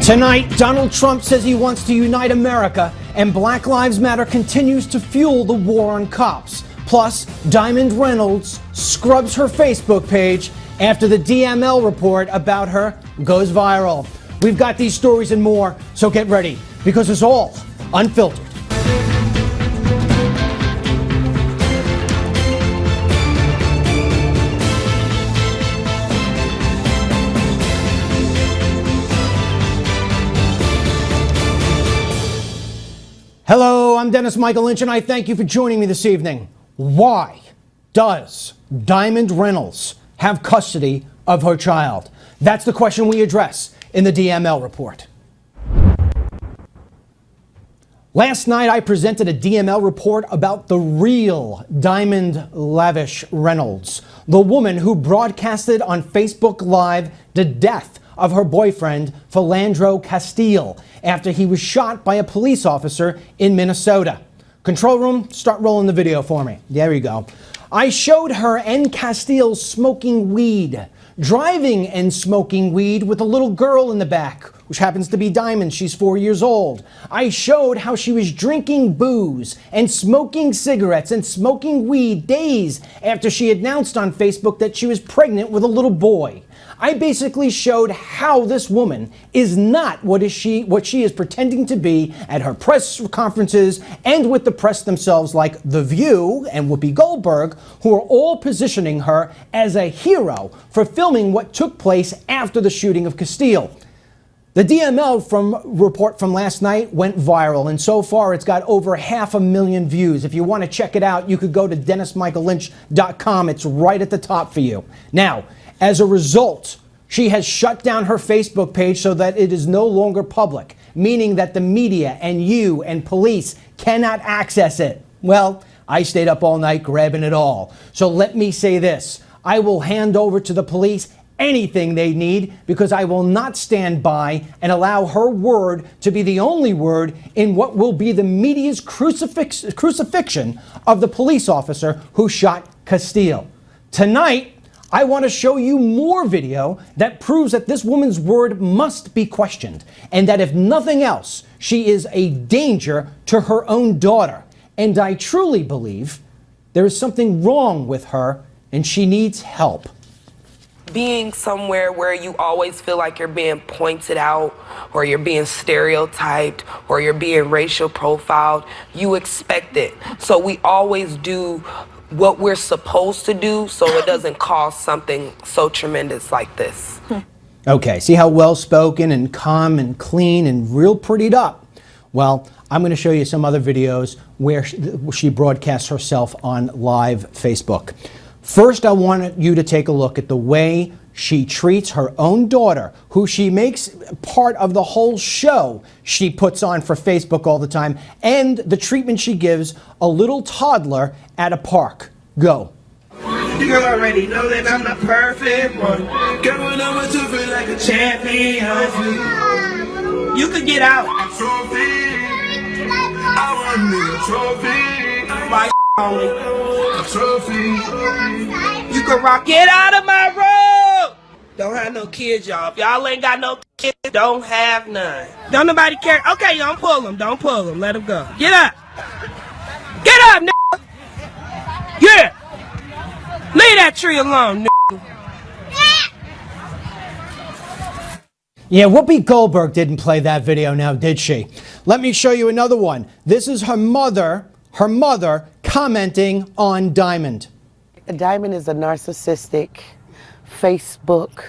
Tonight, Donald Trump says he wants to unite America, and Black Lives Matter continues to fuel the war on cops. Plus, Diamond Reynolds scrubs her Facebook page after the DML report about her goes viral. We've got these stories and more, so get ready, because it's all unfiltered. Hello, I'm Dennis Michael Lynch, and I thank you for joining me this evening. Why does Diamond Reynolds have custody of her child? That's the question we address in the DML report. Last night, I presented a DML report about the real Diamond Lavish Reynolds, the woman who broadcasted on Facebook Live the death of her boyfriend, Philando Castile, after he was shot by a police officer in Minnesota. Control room, start rolling the video for me. There we go. I showed her and Castile smoking weed, driving and smoking weed with a little girl in the back, which happens to be Diamond. She's 4 years old. I showed how she was drinking booze and smoking cigarettes and smoking weed days after she announced on Facebook that she was pregnant with a little boy. I basically showed how this woman is not what she is pretending to be at her press conferences and with the press themselves like The View and Whoopi Goldberg, who are all positioning her as a hero for filming what took place after the shooting of Castile. The DML report from last night went viral, and so far it's got over 500,000 views. If you want to check it out, you could go to DennisMichaelLynch.com. It's right at the top for you. Now, as a result, she has shut down her Facebook page so that it is no longer public, meaning that the media and you and police cannot access it. Well, I stayed up all night grabbing it all. So let me say this. I will hand over to the police anything they need, because I will not stand by and allow her word to be the only word in what will be the media's crucifixion of the police officer who shot Castile. Tonight, I want to show you more video that proves that this woman's word must be questioned, and that if nothing else, she is a danger to her own daughter. And I truly believe there is something wrong with her and she needs help. Being somewhere where you always feel like you're being pointed out, or you're being stereotyped, or you're being racial profiled, you expect it. So we always do what we're supposed to do so it doesn't cause something so tremendous like this. Okay, see how well-spoken and calm and clean and real prettied up? Well, I'm going to show you some other videos where she broadcasts herself on live Facebook. First, I want you to take a look at the way she treats her own daughter, who she makes part of the whole show she puts on for Facebook all the time, and the treatment she gives a little toddler at a park. Go. You already know that I'm the perfect one. Girl, I'ma do it like a champion. You could get out. Trophy. I want me a trophy. My only. A trophy. You can rock. Get out of my road. Don't have no kids, y'all. If y'all ain't got no kids, don't have none. Don't nobody care. Okay, don't pull them. Don't pull them. Let them go. Get up. Get up, nigga. Yeah. Leave that tree alone, nigga. Yeah, Whoopi Goldberg didn't play that video now, did she? Let me show you another one. This is her mother commenting on Diamond. Diamond is a narcissistic Facebook,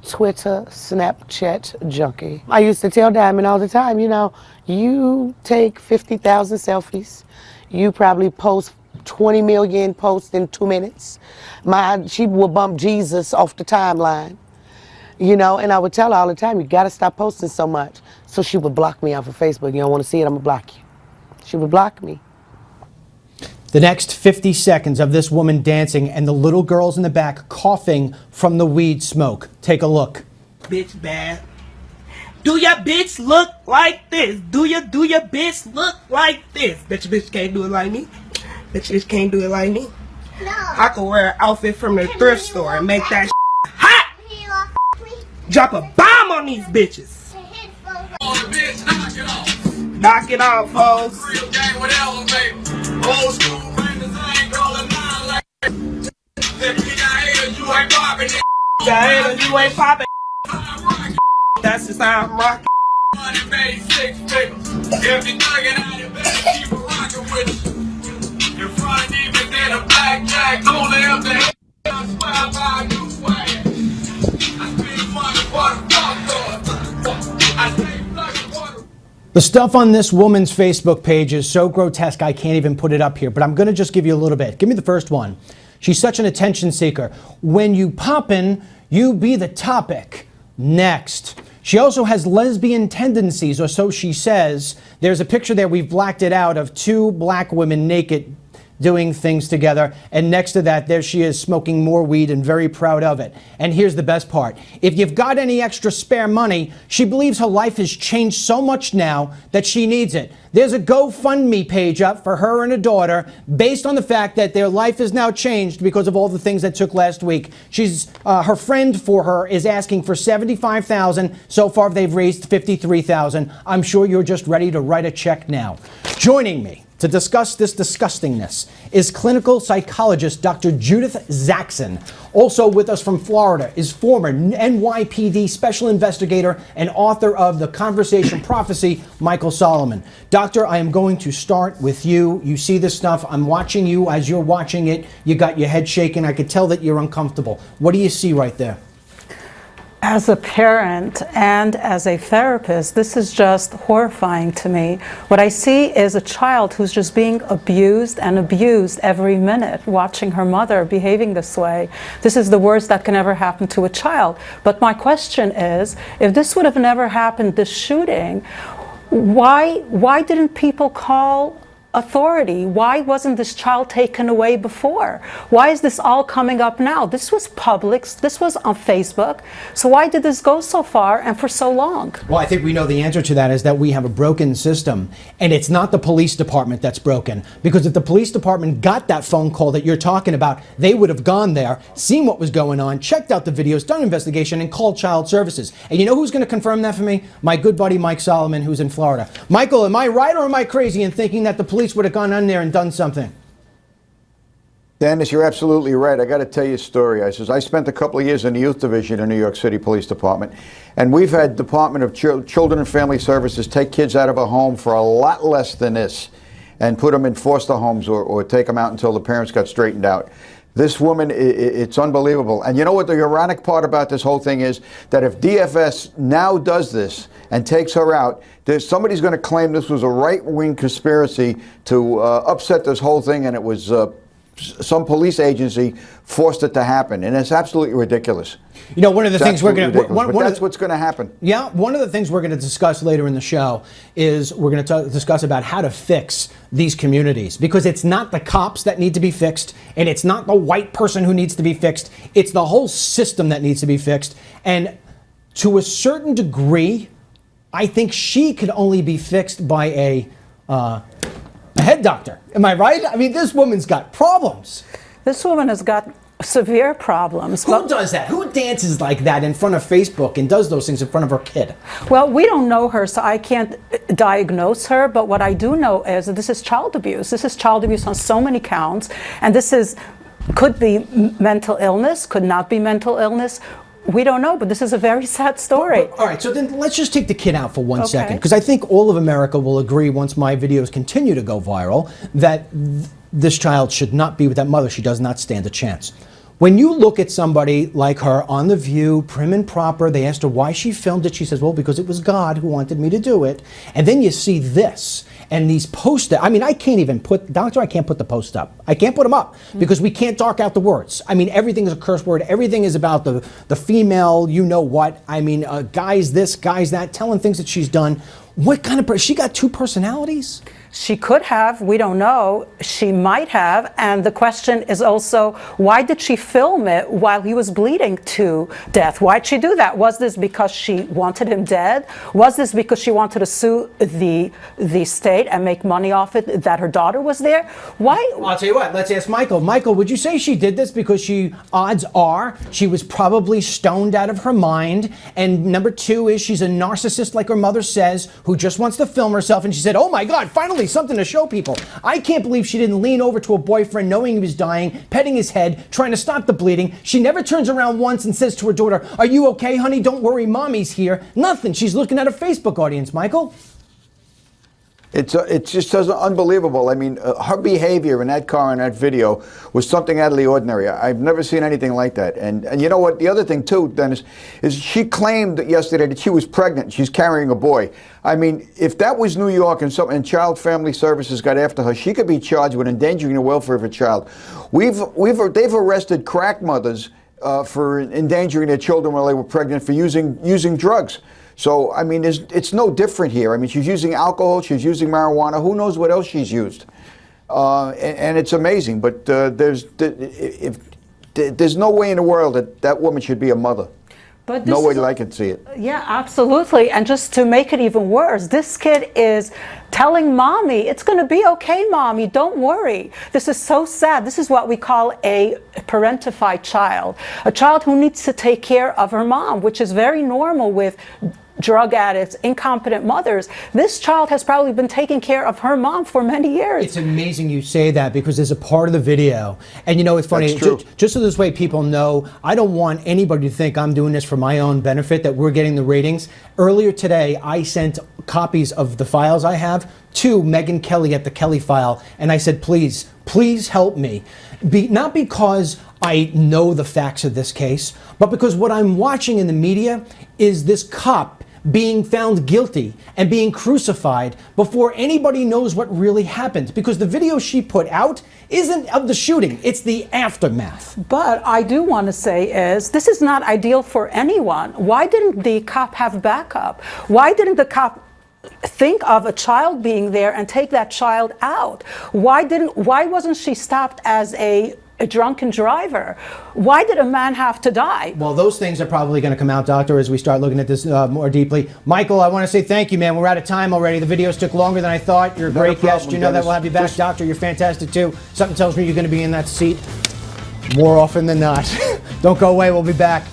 Twitter, Snapchat junkie. I used to tell Diamond all the time, you know, you take 50,000 selfies, you probably post 20 million posts in 2 minutes. She will bump Jesus off the timeline, you know, and I would tell her all the time, you gotta stop posting so much. So she would block me off of Facebook. You don't wanna see it, I'm gonna block you. She would block me. The next 50 seconds of this woman dancing and the little girls in the back coughing from the weed smoke. Take a look. Bitch bad. Do your bitch look like this? Do your bitch look like this? Bet your bitch can't do it like me. Bet your bitch can't do it like me. No. I could wear an outfit from the thrift store and make that hot. Drop a bomb on these bitches. Knock it off, folks. Old school rappers, I ain't calling mine like you ain't popping it. You ain't popping. That's the sound rock. Money made 6 figures. If you thuggin' out, you better keep a rockin' with it. In front even then a blackjack, only if the I swear by a new swag. I spend money for the fuck lord. I stay plugging for the The stuff on this woman's Facebook page is so grotesque I can't even put it up here, but I'm going to just give you a little bit. Give me the first one. She's such an attention seeker. When you poppin', you be the topic. Next. She also has lesbian tendencies, or so she says. There's a picture there, we've blacked it out, of 2 black women naked doing things together, and next to that there she is smoking more weed and very proud of it. And here's the best part. If you've got any extra spare money, she believes her life has changed so much now that she needs it. There's a GoFundMe page up for her and her daughter based on the fact that their life is now changed because of all the things that took last week. Her friend for her is asking for $75,000. So far they've raised $53,000. I'm sure you're just ready to write a check now. Joining me to discuss this disgustingness is clinical psychologist Dr. Judith Zackson. Also with us from Florida is former NYPD special investigator and author of The Conversation Prophecy, Michael Solomon. Doctor, I am going to start with you. You see this stuff. I'm watching you. As you're watching it, you got your head shaking. I could tell that you're uncomfortable. What do you see right there? As a parent and as a therapist, this is just horrifying to me. What I see is a child who's just being abused and abused every minute, watching her mother behaving this way. This is the worst that can ever happen to a child. But my question is, if this would have never happened, this shooting, why didn't people call authority? Why wasn't this child taken away before? Why is this all coming up now? This was public, this was on Facebook. So why did this go so far and for so long? Well, I think we know the answer to that is that we have a broken system, and it's not the police department that's broken. Because if the police department got that phone call that you're talking about, they would have gone there, seen what was going on, checked out the videos, done an investigation, and called child services. And you know who's going to confirm that for me? My good buddy Mike Solomon, who's in Florida. Michael, am I right or am I crazy in thinking that the police would have gone in there and done something? Dennis, you're absolutely right. I got to tell you a story. I spent a couple of years in the youth division in New York City Police Department, and we've had Department of Children and Family Services take kids out of a home for a lot less than this and put them in foster homes or take them out until the parents got straightened out. This woman, it's unbelievable. And you know what the ironic part about this whole thing is? That if DFS now does this and takes her out, somebody's going to claim this was a right-wing conspiracy to upset this whole thing, and it was some police agency forced it to happen, and it's absolutely ridiculous. You know, one of the things we're going to... That's what's going to happen. Yeah, one of the things we're going to discuss later in the show is we're going to discuss about how to fix these communities, because it's not the cops that need to be fixed, and it's not the white person who needs to be fixed. It's the whole system that needs to be fixed, and to a certain degree, I think she could only be fixed by a head doctor. Am I right? I mean, this woman's got problems. This woman has got severe problems. Who does that? Who dances like that in front of Facebook and does those things in front of her kid? Well, we don't know her, so I can't diagnose her, but what I do know is that this is child abuse. This is child abuse on so many counts, and could be mental illness, could not be mental illness. We don't know, but this is a very sad story. All right, so then let's just take the kid out for one second, because I think all of America will agree, once my videos continue to go viral, that this child should not be with that mother. She does not stand a chance. When you look at somebody like her on The View, prim and proper, they asked her why she filmed it. She says, well, because it was God who wanted me to do it. And then you see this and these posts. I mean, I can't even put, Doctor, I can't put the post up. I can't put them up because we can't dark out the words. I mean, everything is a curse word. Everything is about the female, you know what. I mean, guys this, guys that, telling things that she's done. What kind of, she got two personalities? She could have, we don't know. She might have. And the question is also, why did she film it while he was bleeding to death? Why'd she do that? Was this because she wanted him dead? Was this because she wanted to sue the state and make money off it that her daughter was there? Why? I'll tell you what, let's ask Michael. Michael, would you say she did this because odds are, she was probably stoned out of her mind? And number two is she's a narcissist, like her mother says, who just wants to film herself. And she said, oh my God, finally something to show people. I can't believe she didn't lean over to a boyfriend knowing he was dying, petting his head, trying to stop the bleeding. She never turns around once and says to her daughter, are you okay, honey? Don't worry, mommy's here. Nothing. She's looking at a Facebook audience, Michael. It's just unbelievable. I mean, her behavior in that car in that video was something out of the ordinary. I've never seen anything like that. And you know what? The other thing too, Dennis, is she claimed yesterday that she was pregnant. She's carrying a boy. I mean, if that was New York and Child Family Services got after her, she could be charged with endangering the welfare of a child. They've arrested crack mothers for endangering their children while they were pregnant for using drugs. So, I mean, it's no different here. I mean, she's using alcohol, she's using marijuana, who knows what else she's used. And it's amazing, but there's no way in the world that woman should be a mother. But no way that I can see it. Yeah, absolutely. And just to make it even worse, this kid is telling mommy, it's going to be okay, mommy, don't worry. This is so sad. This is what we call a parentified child, a child who needs to take care of her mom, which is very normal with drug addicts, incompetent mothers. This child has probably been taking care of her mom for many years. It's amazing you say that, because there's a part of the video, and you know, it's funny, just so this way people know, I don't want anybody to think I'm doing this for my own benefit, that we're getting the ratings. Earlier today, I sent copies of the files I have to Megyn Kelly at the Kelly File, and I said, please help me. Not because I know the facts of this case, but because what I'm watching in the media is this cop being found guilty and being crucified before anybody knows what really happened, because the video she put out isn't of the shooting, it's the aftermath. But I do want to say is, this is not ideal for anyone. Why didn't the cop have backup? Why didn't the cop think of a child being there and take that child out? Why wasn't she stopped as a drunken driver? Why did a man have to die? Well, those things are probably going to come out, Doctor, as we start looking at this more deeply. Michael, I want to say thank you, man. We're out of time already. The videos took longer than I thought. You're a great guest. You know that we'll have you back. Doctor, you're fantastic too. Something tells me you're going to be in that seat more often than not. Don't go away. We'll be back.